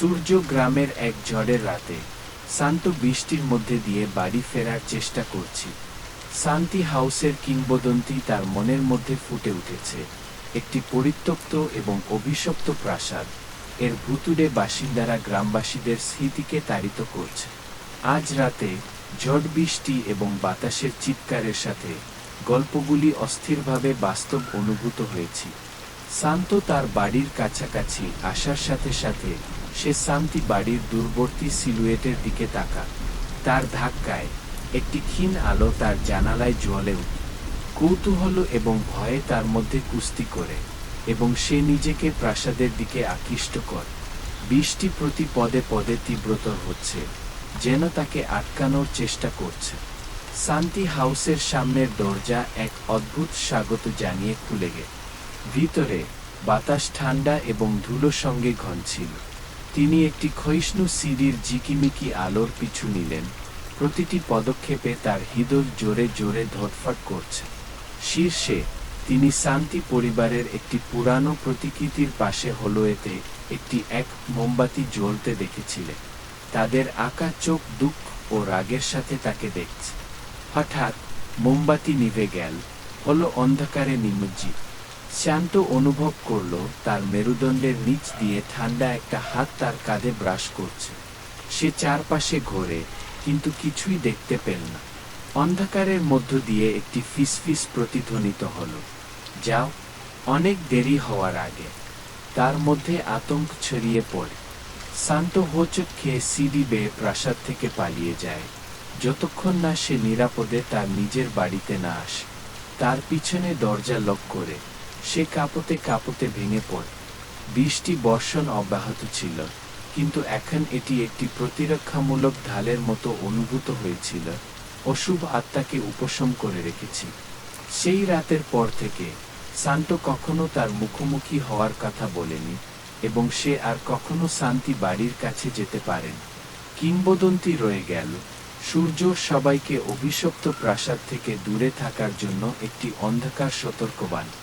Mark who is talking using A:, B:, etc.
A: সূর্য গ্রামের এক ঝড়ের রাতে শান্ত বৃষ্টির মধ্যে দিয়ে বাড়ি ফেরার চেষ্টা করছি। শান্তি হাউসের কিংবদন্তি তার মনের মধ্যে ফুটে উঠেছে। একটি পরিত্যক্ত এবং অভিশপ্ত প্রাসাদ, এর ভুতুড়ে বাসিন্দারা গ্রামবাসীদের স্মৃতিকে তাড়িত করছে। আজ রাতে ঝড় বৃষ্টি এবং বাতাসের চিৎকারের সাথে গল্পগুলি অস্থিরভাবে বাস্তব অনুভূত হয়েছে। শান্ত তার বাড়ির কাছাকাছি আসার সাথে সাথে সে শান্তি বাড়ির দূরবর্তী সিলুয়েটের দিকে তাকায়। তার ধাক্কায় একটি ক্ষীণ আলো তার জানালায় জ্বলে উঠে। কৌতূহল এবং ভয়ে তার মধ্যে কুস্তি করে এবং সে নিজেকে প্রাসাদের দিকে আকৃষ্ট করে। বৃষ্টি প্রতি পদে পদে তীব্রতর হচ্ছে, যেন তাকে আটকানোর চেষ্টা করছে। শান্তি হাউসের সামনের দরজা এক অদ্ভুত স্বাগত জানিয়ে খুলে গেল। ভিতরে বাতাস ঠান্ডা এবং ধুলোর সঙ্গে ঘন ছিল। তিনি একটি ক্ষয়িষ্ণু সিঁড়ির ঝিকিমিকি আলোর পিছু নিলেন। প্রতিটি পদক্ষেপে তার হৃদয় জোরে জোরে ধড়ফড় করছে। শীর্ষে তিনি শান্তি পরিবারের একটি পুরানো প্রতিকৃতির পাশে হলোয়েতে এক মোমবাতি জ্বলতে দেখেছিলেন। তাদের আঁকা চোখ দুঃখ ও রাগের সাথে তাকে দেখছে। হঠাৎ মোমবাতি নিভে গেল, হলো অন্ধকারে নিমজ্জিত। শান্ত অনুভব করল তার মেরুদণ্ডের নিচ দিয়ে ঠান্ডা একটা হাত তার কাঁধে ব্রাশ করছে। সে চারপাশে ঘোরে, কিন্তু কিছুই দেখতে পেল না। অন্ধকারের মধ্য দিয়ে একটি ফিসফিস প্রতিধ্বনিত হল, যাও, অনেক দেরি হওয়ার আগে। তার মধ্যে আতঙ্ক ছড়িয়ে পড়ে। শান্ত হোঁচট খেয়ে সিঁড়ি বেয়ে প্রাসাদ থেকে পালিয়ে যায়, যতক্ষণ না সে নিরাপদে তার নিজের বাড়িতে না আসে। তার পিছনে দরজা লক করে সে কাঁপতে কাঁপতে ভেঙে পড়ে। বৃষ্টি বর্ষণ অব্যাহত ছিল, কিন্তু এখন এটি একটি প্রতিরক্ষামূলক ঢালের মতো অনুভূত হয়েছিল। অশুভ আত্মাকে উপশম করে রেখেছি। সেই রাতের পর থেকে শান্ত কখনো তার মুখোমুখি হওয়ার কথা বলেনি, এবং সে আর কখনো শান্তি বাড়ির কাছে যেতে পারেন। কিংবদন্তি রয়ে গেল, সূর্য সবাইকে অভিশপ্ত প্রাসাদ থেকে দূরে থাকার জন্য একটি অন্ধকার সতর্কবাণী।